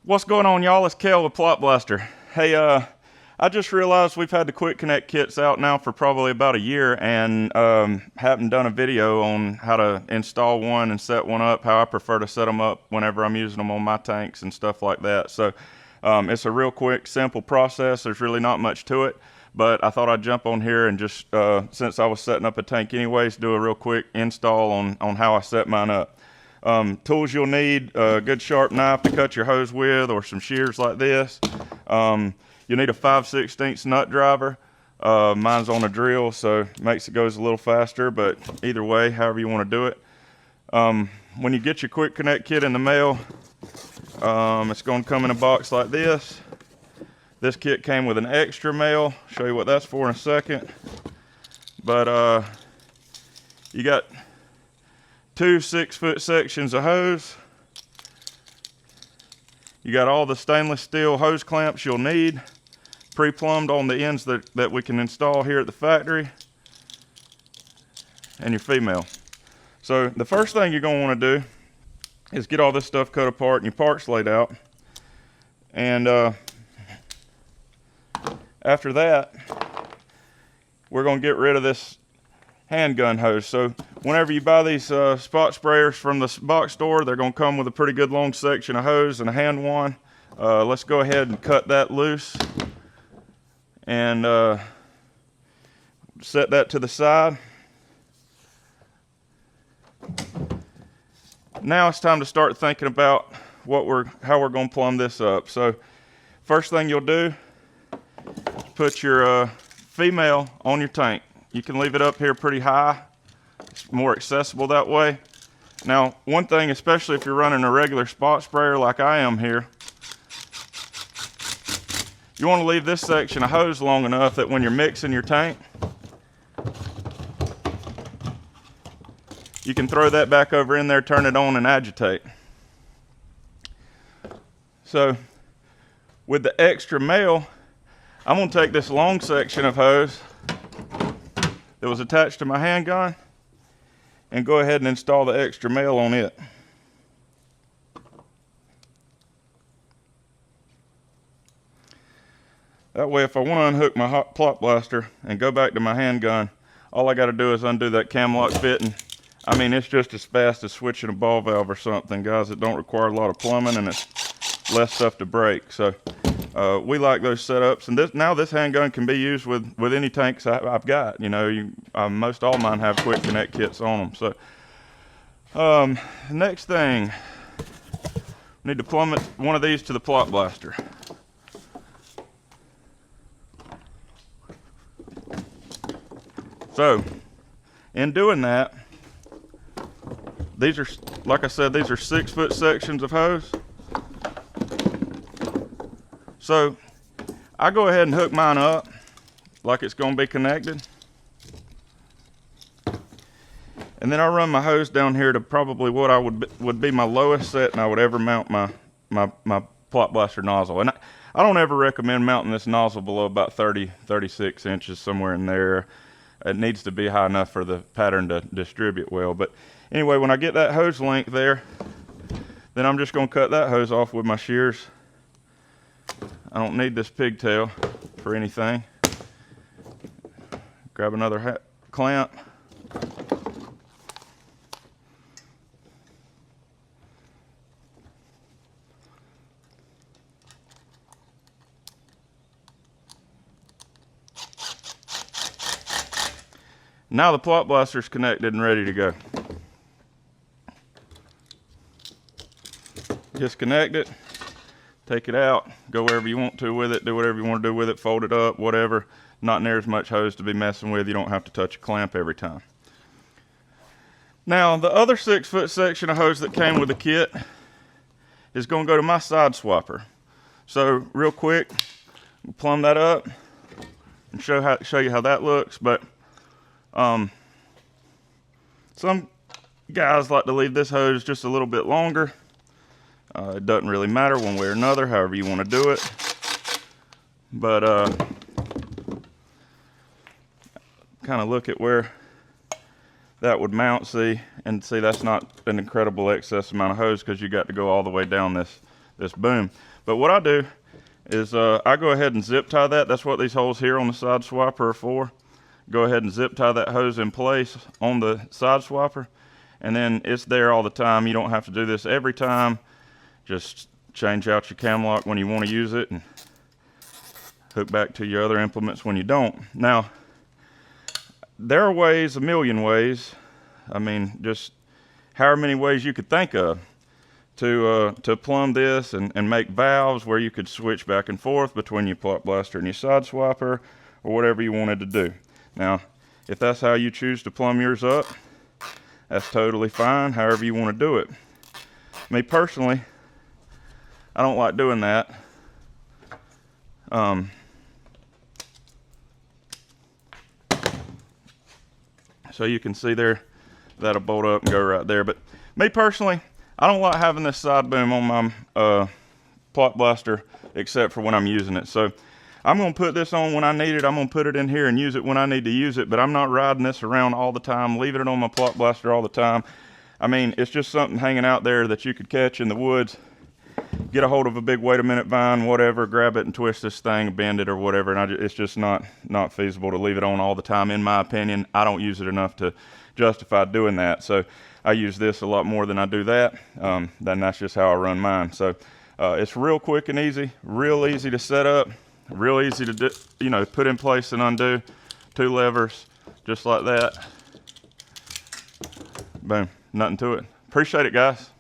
What's going on, y'all? It's Kel with Plot Blaster. Hey, I just realized we've had the Quick Connect kits out now for probably about a year, and haven't done a video on how to install one and set one up, how I prefer to set them up whenever I'm using them on my tanks and stuff like that. So it's a real quick, simple process. There's really not much to it, but I thought I'd jump on here and just, since I was setting up a tank anyways, do a real quick install on how I set mine up. Tools you'll need: a good sharp knife to cut your hose with, or some shears like this. You'll need a 5/16 nut driver. Mine's on a drill, so it makes it goes a little faster, but either way, however you want to do it. When you get your Quick Connect kit in the mail, it's going to come in a box like this. This kit came with an extra mail. Show you what that's for in a second. But you got two 6-foot sections of hose. You got all the stainless steel hose clamps you'll need, pre-plumbed on the ends that we can install here at the factory, and your female. So the first thing you're going to want to do is get all this stuff cut apart and your parts laid out. And after that, we're going to get rid of this handgun hose. So whenever you buy these spot sprayers from the box store, they're going to come with a pretty good long section of hose and a hand wand. Let's go ahead and cut that loose and set that to the side. Now it's time to start thinking about how we're going to plumb this up. So first thing you'll do is put your female on your tank. You can leave it up here pretty high. It's more accessible that way. Now, one thing, especially if you're running a regular spot sprayer like I am here, you want to leave this section of hose long enough that when you're mixing your tank, you can throw that back over in there, turn it on, and agitate. So, with the extra male, I'm going to take this long section of hose that was attached to my handgun and go ahead and install the extra male on it. That way, if I want to unhook my Plot Blaster and go back to my handgun, all I got to do is undo that cam lock fitting. I mean, it's just as fast as switching a ball valve or something, guys. It don't require a lot of plumbing, and it's less stuff to break. So we like those setups, and now this handgun can be used with any tanks I've got. You know, most all mine have Quick Connect kits on them. So next thing, we need to plumb one of these to the Plot Blaster. So in doing that, these are, like I said, these are 6-foot sections of hose. So I go ahead and hook mine up like it's going to be connected. And then I run my hose down here to probably what I would be my lowest setting I would ever mount my Plot Blaster nozzle. And I don't ever recommend mounting this nozzle below about 36 inches, somewhere in there. It needs to be high enough for the pattern to distribute well. But anyway, when I get that hose length there, then I'm just going to cut that hose off with my shears. I don't need this pigtail for anything. Grab another clamp. Now the Plot Blaster's connected and ready to go. Disconnect it, take it out, go wherever you want to with it, do whatever you want to do with it, fold it up, whatever. Not near as much hose to be messing with. You don't have to touch a clamp every time. Now, the other 6-foot section of hose that came with the kit is going to go to my side swapper. So, real quick, we'll plumb that up and show you how that looks. But some guys like to leave this hose just a little bit longer. It doesn't really matter one way or another, however you want to do it. But kind of look at where that would mount, see, and see that's not an incredible excess amount of hose, because you got to go all the way down this boom. But what I do is I go ahead and zip tie that. That's what these holes here on the side swapper are for. Go ahead and zip tie that hose in place on the side swapper, and then it's there all the time. You don't have to do this every time. Just change out your cam lock when you want to use it and hook back to your other implements when you don't. Now, there are ways, a million ways, I mean, just however many ways you could think of to plumb this and make valves where you could switch back and forth between your plot blaster and your side swapper, or whatever you wanted to do. Now, if that's how you choose to plumb yours up, that's totally fine, however you want to do it. Me personally, I don't like doing that. So you can see there, that'll bolt up and go right there. But me personally, I don't like having this side boom on my plot blaster except for when I'm using it. So I'm gonna put this on when I need it. I'm gonna put it in here and use it when I need to use it, but I'm not riding this around all the time, leaving it on my plot blaster all the time. I mean, it's just something hanging out there that you could catch in the woods, get a hold of a big wait-a-minute vine, whatever, grab it and twist this thing, bend it or whatever, and it's just not feasible to leave it on all the time, in my opinion. I don't use it enough to justify doing that. So I use this a lot more than I do that. Then that's just how I run mine. So it's real quick and easy, real easy to set up, real easy to do, you know, put in place and undo. 2 levers, just like that. Boom, nothing to it. Appreciate it, guys.